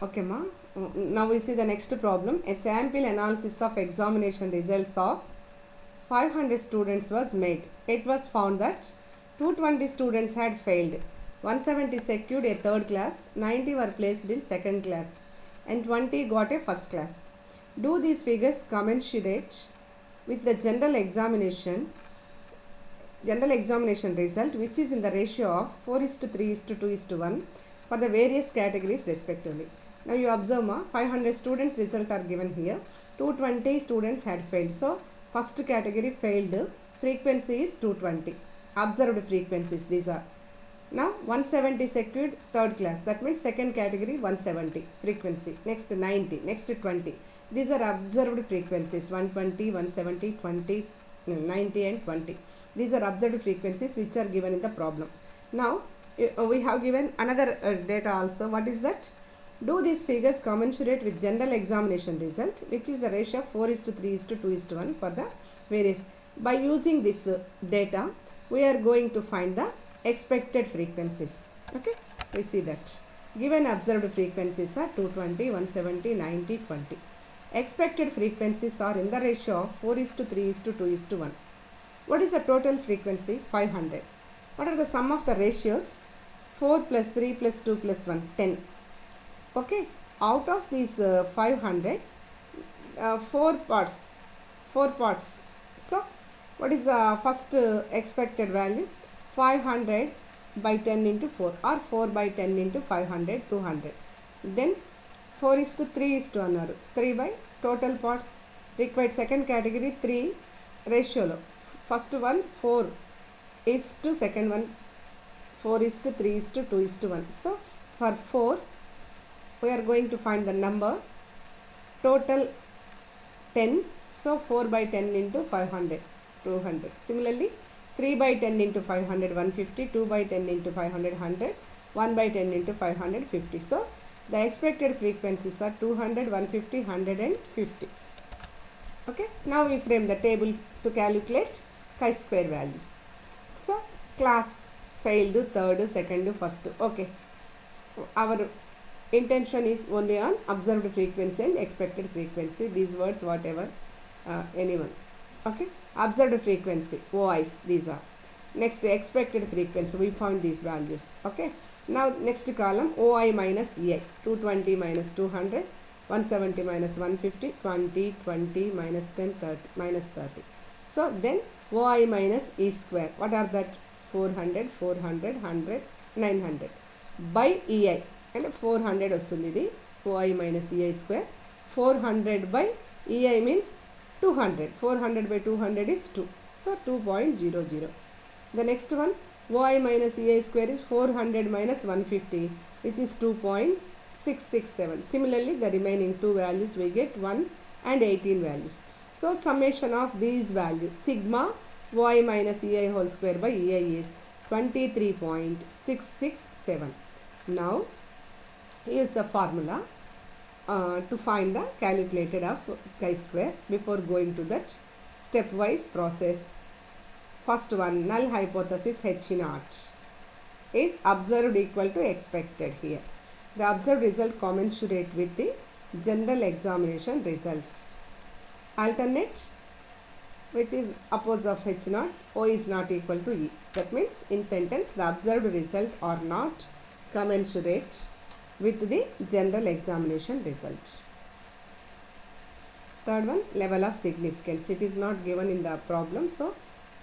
Okay, ma. Now we see the next problem. A sample analysis of examination results of 500 students was made. It was found that 220 students had failed, 170 secured a third class, 90 were placed in second class, and 20 got a first class. Do these figures commensurate with the general examination result, which is in the ratio of 4:3:2:1 for the various categories respectively. Now you observe, 500 students result are given here. 220 students had failed. So first category failed, frequency is 220. Observed frequencies these are. Now 170 secured third class, that means second category 170 frequency. Next 90, next 20. These are observed frequencies 120, 170, 20, 90 and 20. These are observed frequencies which are given in the problem. Now we have given another data also. What is that? Do these figures commensurate with general examination result, which is the ratio of 4:3:2:1 for the various. By using this data, we are going to find the expected frequencies. Okay, we see that given observed frequencies are 220, 170, 90, 20. Expected frequencies are in the ratio of 4:3:2:1. What is the total frequency? 500. What are the sum of the ratios? 4 plus 3 plus 2 plus 1, 10. Okay, out of these 500, 4 parts. So what is the first expected value? 500 by 10 into 4 or 4 by 10 into 500, 200. Then 4:3:1, 3 by total parts required second category 3 ratio lo. First one 4 is to second one 4:3:2:1. So for 4 we are going to find the number total 10. So 4 by 10 into 500, 200. Similarly 3 by 10 into 500, 150, 2 by 10 into 500, 100, 1 by 10 into 500, 50. So the expected frequencies are 200, 150, 100 and 50. Okay, now we frame the table to calculate chi-square values. So class failed, third, second, first. Okay, our intention is only on observed frequency and expected frequency. These words whatever anyone. Okay, observed frequency OIs, these are. Next expected frequency, we found these values. Okay, now next column OI minus EI, 220 minus 200, 170 minus 150, 20, 20 minus 10, 30 minus 30. So then OI minus E square, what are that? 400, 400, 100, 900 by EI, and 400 వస్తుంది ఇది. OI minus EI square. 400 by EI means 200. 400 by 200 is 2. So 2.00. The next one OI minus EI square is 400 minus 150, which is 2.667. Similarly the remaining two values we get 1 and 18 values. So summation of these values, sigma OI minus EI whole square by EI is 23.667. Now use the formula to find the calculated of chi-square. Before going to that stepwise process, first one, null hypothesis H0 is observed equal to expected here. The observed result commensurate with the general examination results. Alternate, which is opposite of H0, O is not equal to E. That means in sentence the observed result are not commensurate with the general examination result. Third one, level of significance. It is not given in the problem, so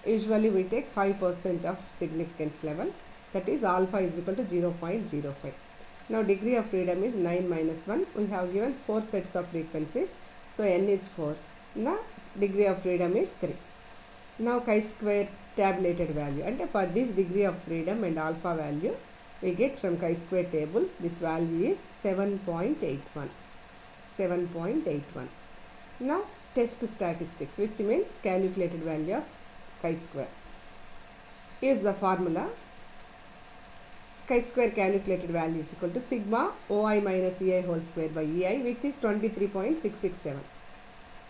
usually we take 5% of significance level, that is alpha is equal to 0.05. Now degree of freedom is 9 minus 1. We have given 4 sets of frequencies, so n is 4. The degree of freedom is 3. Now chi-square tabulated value, and for this degree of freedom and alpha value we get from chi-square tables, this value is 7.81. 7.81. Now test statistics, which means calculated value of chi-square. Use the formula. Chi-square calculated value is equal to sigma OI minus EI whole square by EI, which is 23.667.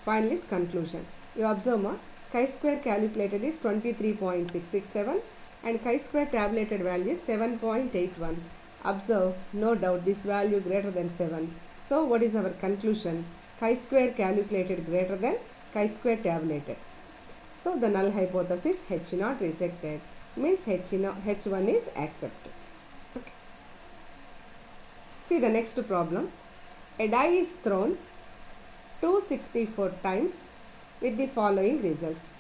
Finally conclusion. You observe, chi-square calculated is 23.667 and chi-square tabulated value is 7.81. Observe, no doubt this value greater than 7. So what is our conclusion? Chi-square calculated greater than chi-square tabulated. So the null hypothesis H0 rejected means H1 is accepted. Okay. See the next problem. A die is thrown 264 times with the following results.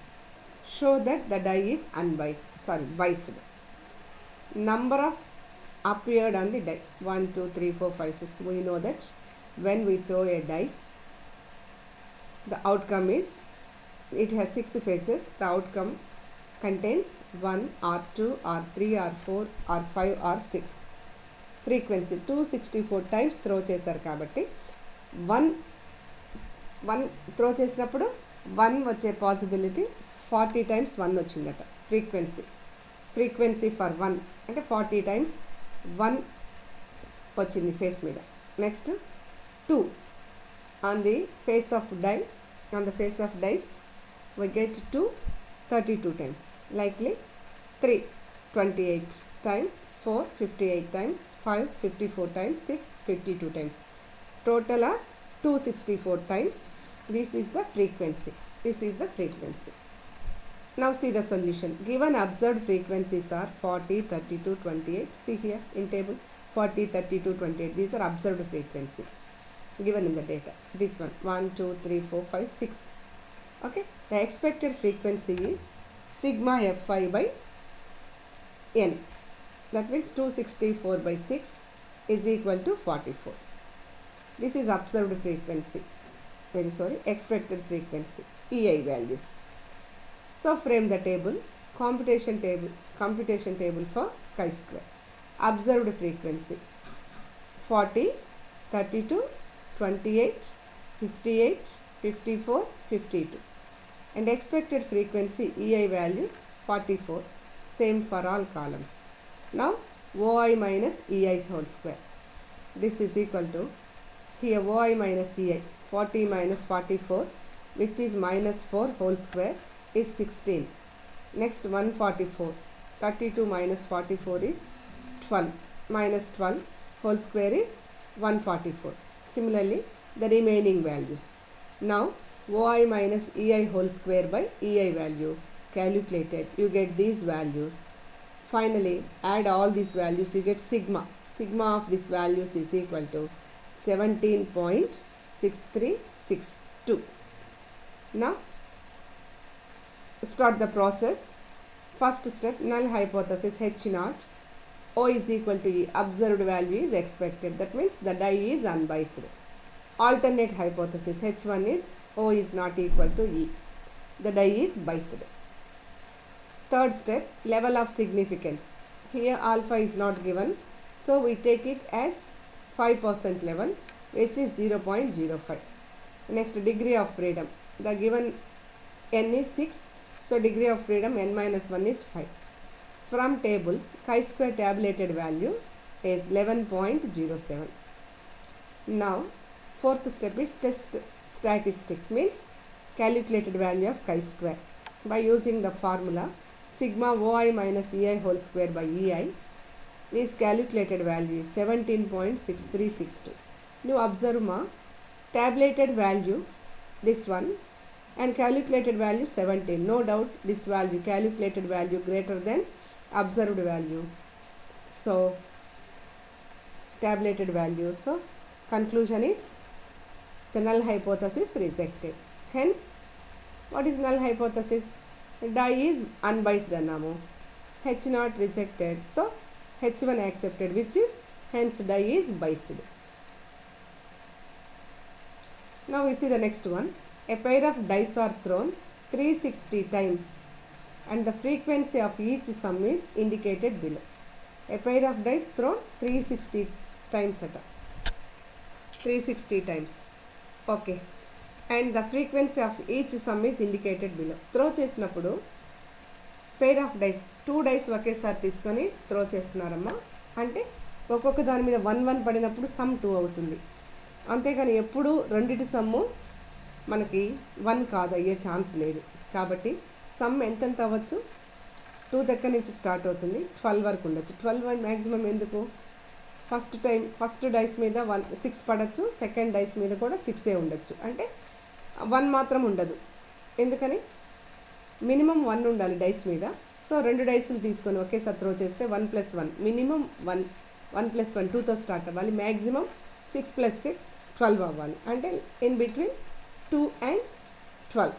Show that the die is biased. Number of appeared on the die 1, 2, 3, 4, 5, 6. We know that when we throw a dice, the outcome is, it has 6 faces. The outcome contains 1 or 2 or 3 or 4 or 5 or 6. Frequency 264 times throw చేశారు కాబట్టి 1 throw చేసినప్పుడు 1 వచ్చే possibility 40 times 1 వచ్చిందట. Frequency for 1 అంటే 40 times 1 వచ్చింది face మీద. Next 2 on the face of die, on the face of dice we get 2 32 times, likely 3 28 times, 4 58 times, 5 54 times, 6 52 times, total are 264 times. This is the frequency. Now see the solution. Given observed frequencies are 40 32 28. See here in table 40 32 28. These are observed frequency given in the data. This one 1 2 3 4 5 6. Okay, the expected frequency is sigma fi by n. That means 264 by 6 is equal to 44. This is observed frequency, expected frequency, EI values. So frame the table, computation table for chi-square. Observed frequency 40 32 28 58 54 52, and expected frequency EI value 44, same for all columns. Now OI minus EI's whole square. This is equal to, here OI minus EI 40 minus 44, which is minus 4 whole square is 16. Next 144, 32 minus 44 is 12, minus 12 whole square is 144. Similarly the remaining values. Now OI minus EI whole square by EI value calculated, you get these values. Finally add all these values, you get sigma of these values is equal to 17.6362. Now start the process. First step, null hypothesis H0, O is equal to E, observed value is expected, that means the die is unbiased. Alternate hypothesis H1 is O is not equal to E, the die is biased. Third step, level of significance. Here alpha is not given, so we take it as 5% level, which is 0.05. Next, degree of freedom. The given n is 6, so degree of freedom n minus 1 is 5. From tables, chi-square tabulated value is 11.07. Now fourth step is test statistics, means calculated value of chi-square by using the formula sigma OI minus EI whole square by EI. This calculated value is 17.6362. Now observe tabulated value this one and calculated value 17. No doubt this value, calculated value greater than observed value. So tabulated value. So conclusion is the null hypothesis rejected. Hence, what is null hypothesis? Die is unbiased annamo. H0 rejected. So H1 accepted, which is hence die is biased. Now we see the next one. A pair of dice are thrown 360 times and the frequency of each sum is indicated below. A pair of dice thrown 360 times at 360 times. Okay, and the frequency of each sum is indicated below. Throw చేసినప్పుడు pair of dice 2 dice ఒకేసారి తీసుకొని throw చేస్తున్నారమ్మా, అంటే ఒక్కొక్క దాని మీద 1 1 పడినప్పుడు some 2 అవుతుంది. అంతేగాని ఎప్పుడు రెండిటి సమ్ము మనకి 1 కాదు, అయ్యే ఛాన్స్ లేదు. కాబట్టి సమ్ ఎంతెంత అవ్వచ్చు, 2 దగ్గర నుంచి స్టార్ట్ అవుతుంది, 12 వరకు ఉండొచ్చు. 12 మ్యాక్సిమం ఎందుకు, ఫస్ట్ డైస్ మీద 6 పడచ్చు, సెకండ్ డైస్ మీద కూడా 6 ఉండొచ్చు, అంటే 1 మాత్రం ఉండదు. ఎందుకని మినిమం 1 ఉండాలి డైస్ మీద. సో 2 డైస్లు తీసుకొని ఒకేసారి త్రో చేస్తే 1 + 1 మినిమం 1 + 1 2తో స్టార్ట్ అవ్వాలి. మ్యాక్సిమం 6 + 6 12 అవ్వాలి. అంటే ఇన్ బిట్వీన్ 2 and 12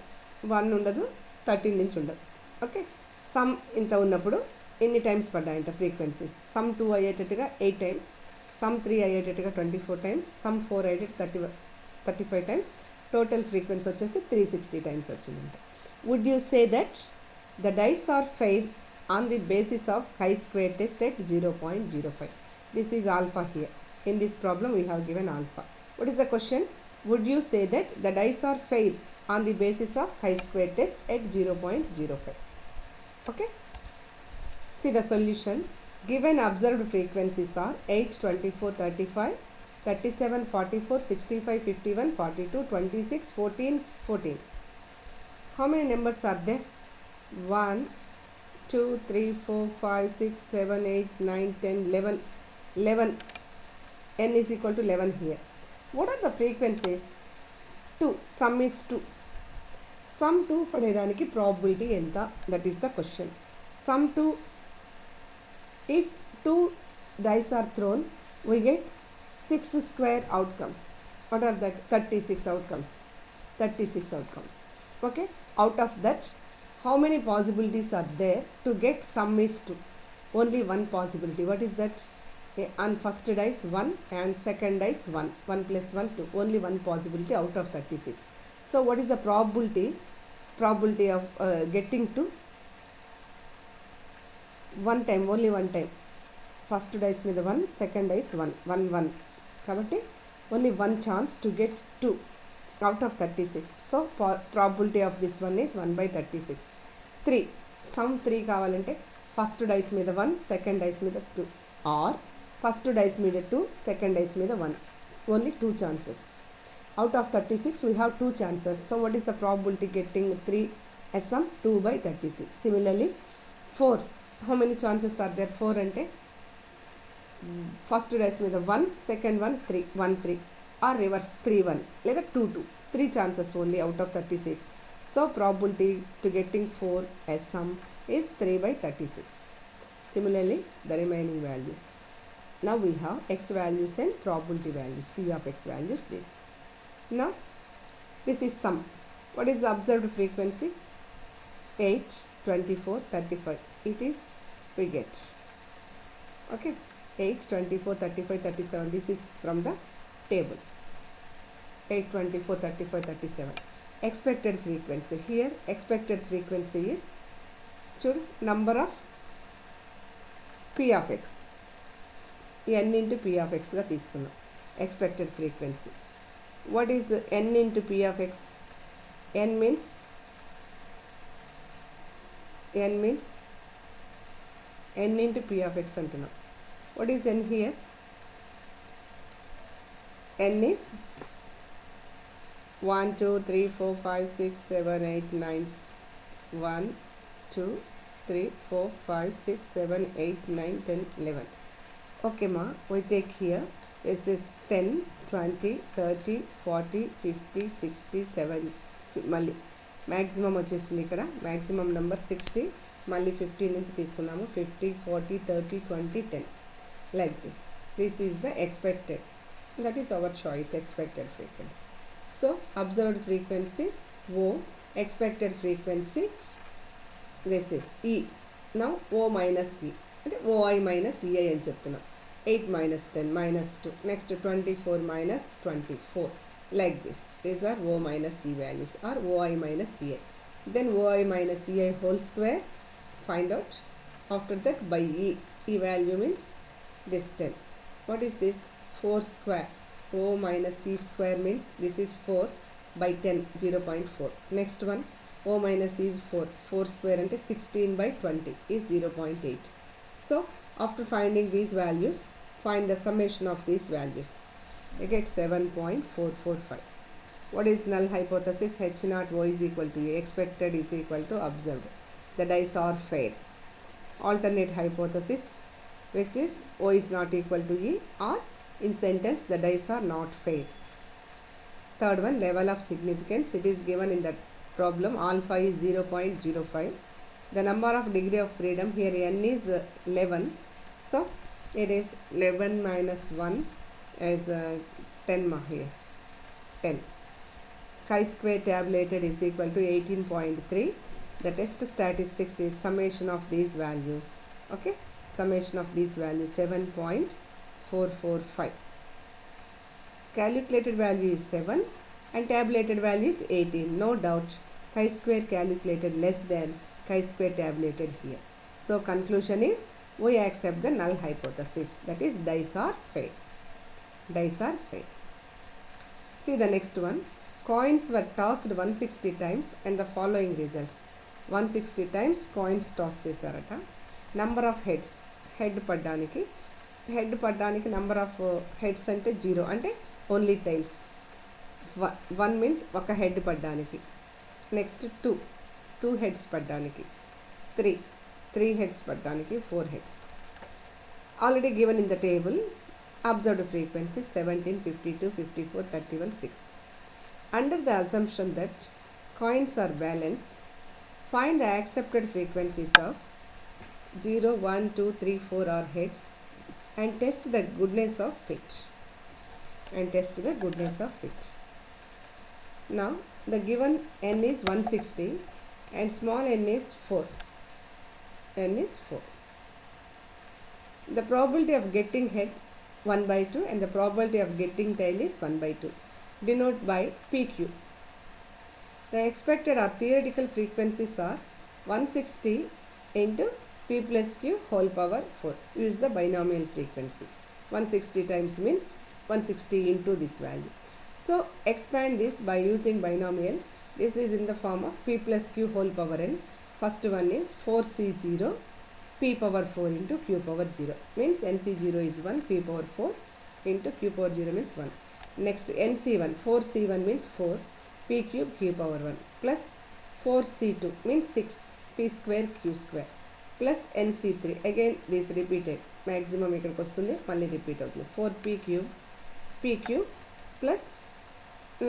1 ఉండదు, 13 నుంచి ఉండదు. ఓకే, సమ్ ఇంత ఉన్నప్పుడు ఎన్ని టైమ్స్ పడ్డాయంట ఫ్రీక్వెన్సీస్. సమ్ 2 అయ్యేటట్టుగా 8 టైమ్స్, సమ్ 3 అయ్యేటట్టుగా 24 టైమ్స్, సమ్ 4 అయ్యేటట్టు 35 టైమ్స్. టోటల్ ఫ్రీక్వెన్సీ వచ్చేసి 360 టైమ్స్ వచ్చిందంట. Would you say that the dice are fair on the basis of chi-square test at 0.05. This is alpha here. In this problem we have given alpha. What is the question? Would you say that the dice are fair on the basis of chi-square test at 0.05? Okay. See the solution. Given observed frequencies are 8, 24, 35, 37, 44, 65, 51, 42, 26, 14, 14. How many numbers are there? 1, 2, 3, 4, 5, 6, 7, 8, 9, 10, 11. 11. N is equal to 11 here. What are the frequencies? 2. Sum is 2. Sum 2 పడేదానికి probability ఎంత? That is the question. Sum 2, if 2 dice are thrown, we get 6 square outcomes. What are that? 36 outcomes. 36 outcomes. Okay. Out of that, how many possibilities are there to get sum is 2? Only one possibility. What is that? On first dice 1 and second dice 1. 1 + 1 2. Only one possibility out of 36. So what is the probability of getting to one time? Only one time. First dice మీద 1, second dice 1, 1 1. కాబట్టి only one chance to get 2 out of 36. So probability of this one is 1/36. 3. Sum 3 కావాలంటే first dice మీద 1, second dice మీద 2, are first dice మీద 2, second dice మీద 1. Only 2 chances. Out of 36 we have 2 chances. So what is the probability getting 3 as sum? 2/36. Similarly 4. How many chances are there? 4 అంటే first dice మీద 1, second 1 3, 1 3, are reverse 3 1 లేదా 2 2. 3 chances only out of 36. So probability to getting 4 as sum is 3/36. Similarly the remaining values. Now we have x values and probability values. P of x values this. Now this is sum. What is the observed frequency? 8, 24, 35. It is we get. Okay. 8, 24, 35, 37. This is from the table. 8, 24, 35, 37. Expected frequency. Here expected frequency is number of P of x. N into P of x గా తీసుకున్నాం. Expected frequency. What is N into P of x? N means N into P of x అంటున్నాం. What is N here? N is 1, 2, 3, 4, 5, 6, 7, 8, 9. 1, 2, 3, 4, 5, 6, 7, 8, 9, 10, 11. Okay ma, we take here is this 10, 20, 30, 40, 50, 60, 70. మళ్ళీ maximum వచ్చేసింది ఇక్కడ. Maximum number 60. మళ్ళీ 50 నుంచి తీసుకున్నాము. 50, 40, 30, 20, 10. Like this. This is the expected. That is our choice, expected frequency. So observed frequency O, expected frequency this is E. Now O minus E అంటే OI minus EI అని చెప్తున్నాం. 8 minus 10 minus 2. Next 24 minus 24. Like this. These are O minus E values or OI minus EI. Then OI minus EI whole square find out. After that by E. E value means this 10. What is this? 4 square. O minus C square means this is 4 by 10, 0.4. Next one, O minus C is 4. 4 square and 16/20 is 0.8. So after finding these values, find the summation of these values. You get 7.445. What is null hypothesis? H naught O is equal to A. Expected is equal to observed. The dice are fair. Alternate hypothesis. which is O is not equal to E, or in sentence the dice are not fair. Third one, level of significance. It is given in the problem alpha is 0.05. The number of degree of freedom, here n is 11. So it is 11 minus 1 is 10 here. 10. Chi-square tabulated is equal to 18.3. The test statistics is summation of these value. Okay, summation of these value 7.445. Calculated value is 7 and tabulated value is 18. No doubt chi-square calculated less than chi-square tabulated here. So conclusion is we accept the null hypothesis, that is dice are fair. Dice are fair. See the next one. Coins were tossed 160 times and the following results. 160 times coins toss చేశారట. Number of heads, head పడ్డానికి number of heads అంటే 0, అంటే only tails. 1 means ఒక head పడ్డానికి. Next 2 heads పడ్డానికి. 3 heads పడ్డానికి, 4 heads. Already given in the table, observed frequencies 17, 52, 54, 31, 6. Under the assumption that coins are balanced, find the accepted frequencies of 0, 1, 2, 3, 4 are heads and test the goodness of fit. Now the given n is 160 and small n is 4. The probability of getting head 1/2 and the probability of getting tail is 1/2. Denote by PQ. The expected or theoretical frequencies are 160 into P plus Q whole power 4. Use the binomial frequency. 160 times means 160 into this value. So expand this by using binomial. This is in the form of P plus Q whole power n. First one is 4C0 P power 4 into Q power 0. Means NC0 is 1, P power 4 into Q power 0 means 1. Next NC1, 4C1 means 4, P cube Q power 1 plus 4C2 means 6, P square Q square plus NC3. Again this repeated. Maximum ikkadiki vastundi, malli repeat avutundi. 4P cube plus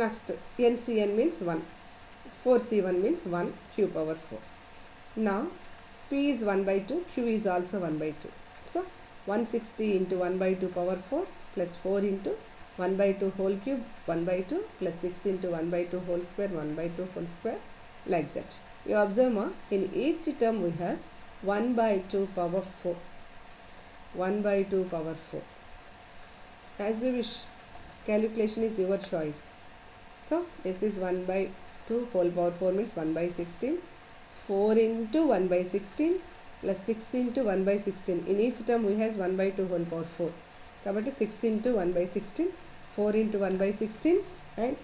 next NCN means 1. 4C1 means 1, Q power 4. Now P is 1/2, Q is also 1/2. So 160 into 1/2 power 4 plus 4 into 1/2 whole cube 1/2 plus 6 into 1/2 whole square 1/2 whole square, like that. You observe in each term we have 1/2 power 4. 1/2 power 4. As you wish, calculation is your choice. So this is 1/2 whole power 4 means 1/16. 4 into 1/16 plus 6 into 1/16. In each term we have 1/2 whole power 4. కాబట్టి 6 into 1/16, 4 into 1/16 and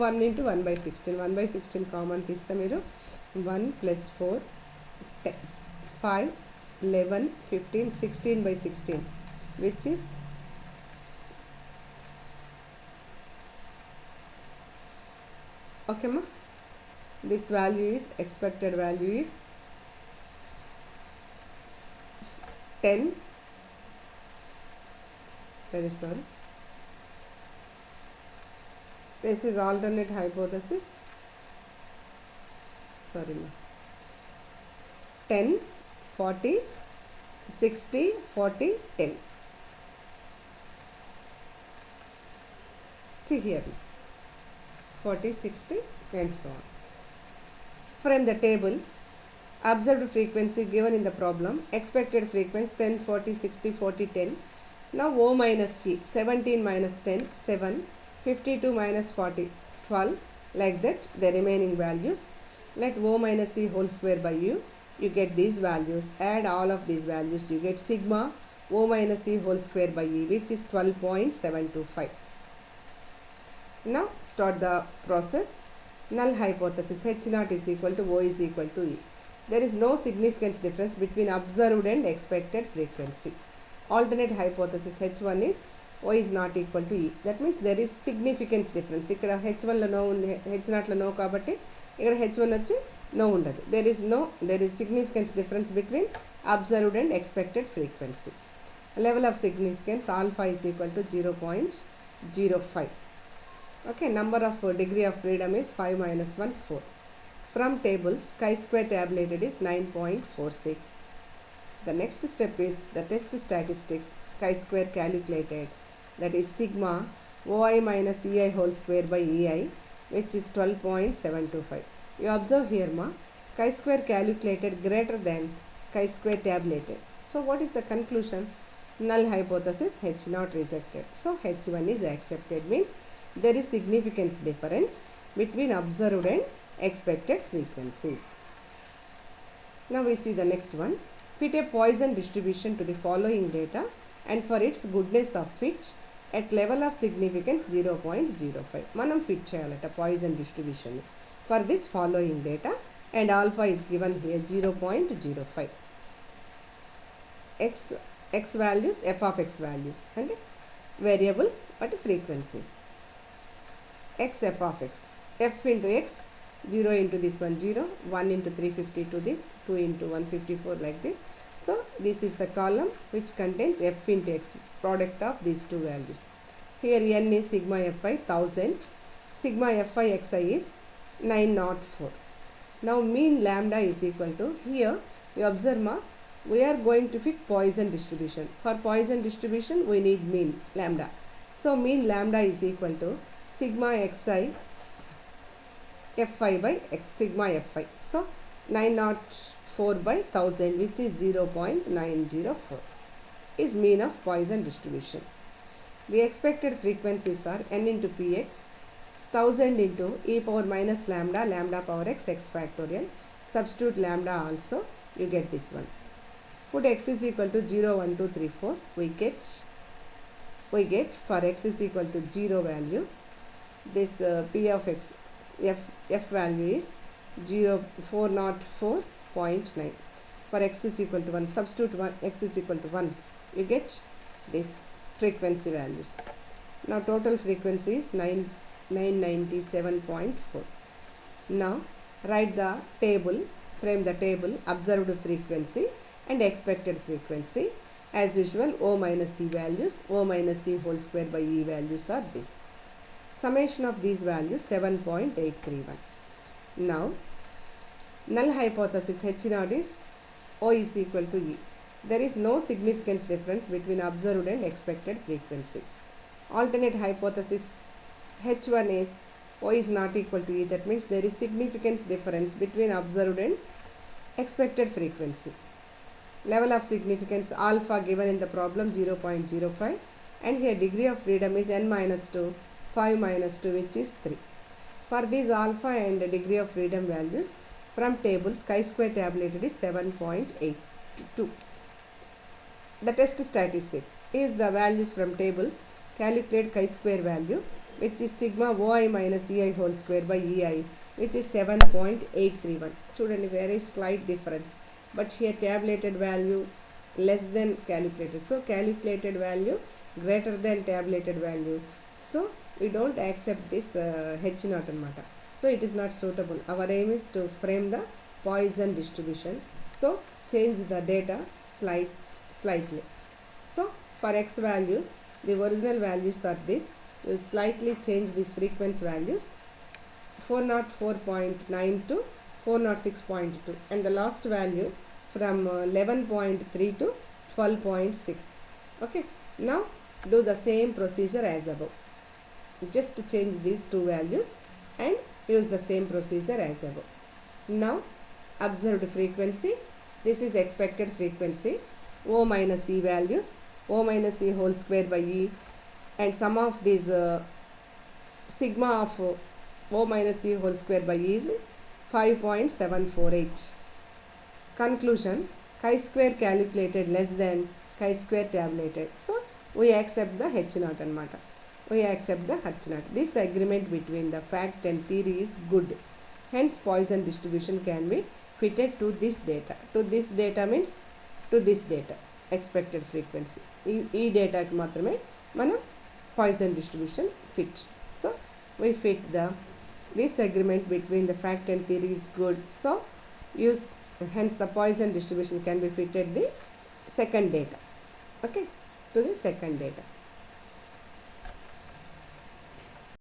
1 into 1/16. 1/16 common తీస్తే మీరు 1 plus 4, 5, 11, 15, 16/16, which is okay ma. This value is, expected value is 10. Very sorry. This is alternate hypothesis. Sorry ma. 10, 40, 60, 40, 10. See here. 40, 60 and so on. From the table, observed frequency given in the problem, expected frequency 10, 40, 60, 40, 10. Now O minus C, 17 minus 10, 7, 52 minus 40, 12, like that the remaining values. Let O minus C whole square by U, you get these values. Add all of these values, you get sigma O minus C whole square by E, which is 12.725. Now start the process. Null hypothesis, H0 is equal to O is equal to E. There is no significance difference between observed and expected frequency. Alternate hypothesis, H1 is O is not equal to E. That means there is significance difference. ఇక్కడ H1 లో no ఉంది, H0 లో no కాబట్టి ఇక్కడ H1 వచ్చి no ఉండదు. There is significance difference between observed and expected frequency. Level of significance alpha is equal to 0.05. Okay, number of degree of freedom is 5 minus 1, 4. From tables, chi-square tabulated is 9.46. The next step is the test statistics, chi-square calculated, that is sigma OI minus EI whole square by EI, which is 12.725. You observe here, chi-square calculated greater than chi-square tabulated. So what is the conclusion? Null hypothesis H0 rejected. So H1 is accepted, means there is significance difference between observed and expected frequencies. Now we see the next one. Fit a Poisson distribution to the following data and for its goodness of fit at level of significance 0.05. Manam fit cheyalata Poisson distribution for this following data, and alpha is given here 0.05. X values, f of x values, and variables but frequencies. X f of x, f into x, 0 into this one 0, 1 into 352 this, 2 into 154 like this. So this is the column which contains f into x, product of these two values. Here n is sigma fi 1000, sigma fi xi is 904. Now mean lambda is equal to, here you observe, we are going to fit Poisson distribution. For Poisson distribution we need mean lambda. So mean lambda is equal to sigma xi fi by x, sigma fi. So 904 by 1000, which is 0.904, is mean of Poisson distribution. The expected frequencies are n into px, 1000 into e power minus lambda, lambda power x, x factorial. Substitute lambda also, you get this one. Put x is equal to 0, 1, 2, 3, 4. We get for x is equal to 0 value, this p of x, f value is 404.9. For x is equal to 1, substitute 1, x is equal to 1, you get this frequency values. Now total frequency is 997.4. Now write the table, frame the table, observed frequency and expected frequency. As usual, O minus E values, O minus E whole square by E values are this. Summation of these values 7.831. Now null hypothesis H0 is O is equal to E. There is no significance difference between observed and expected frequency. Alternate hypothesis H1 is O is not equal to E. That means there is significance difference between observed and expected frequency. Level of significance alpha given in the problem 0.05, and here degree of freedom is n minus 2, 5 minus 2, which is 3. For these alpha and degree of freedom values from tables, chi-square tabulated is 7.82. The test statistics is the values from tables. Calculate chi-square value, which is sigma OI minus EI whole square by EI, which is 7.831. Chudandi, very slight difference, but here tabulated value less than calculated. So calculated value greater than tabulated value. So we don't accept this H0 anamata. So it is not suitable. Our aim is to frame the Poisson distribution. So change the data slightly. So for x values, the original values are this. You slightly change these frequency values, 404.9 to 406.2, and the last value from 11.3 to 12.6. Okay, now do the same procedure as above. Just change these two values and use the same procedure as above. Now observed frequency, this is expected frequency, O minus E values, O minus E whole square by E, and sum of these sigma of O minus E whole square by E is 5.748. Conclusion, chi-square calculated less than chi-square tabulated. So we accept the H0 anamata. We accept the H0. This agreement between the fact and theory is good. Hence Poisson distribution can be fitted to this data. To this data means to this data, expected frequency. E data ki matrame manam Poisson distribution fit. So we fit this agreement between the fact and theory is good. So hence the Poisson distribution can be fitted the second data. Okay. to the second data.